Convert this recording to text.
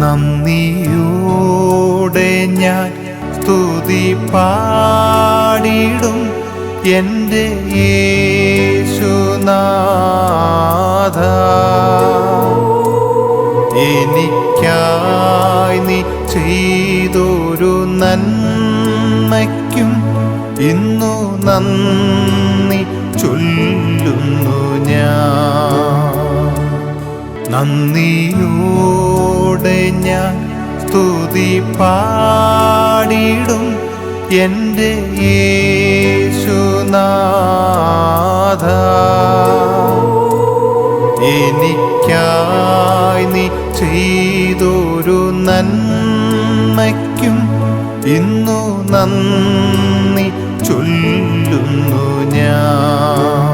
നന്ദിയോടെ ഞാൻ സ്തുതി പാടിടും എൻ്റെ യേശുനാഥ. എനിക്കായി നീ ചെയ്തൊരു നന്മയ്ക്കും ഇന്നു നന്ദി ചൊല്ലുന്നു ഞാൻ. നന്ദിയോടെ ഞാൻ സ്തുതി പാടിടും എൻ്റെ യേശുനാഥ. എനിക്കായി നീ ചെയ്തൊരു നന്മയ്ക്കും ഇന്നു നന്ദി ചൊല്ലുന്നു ഞാൻ.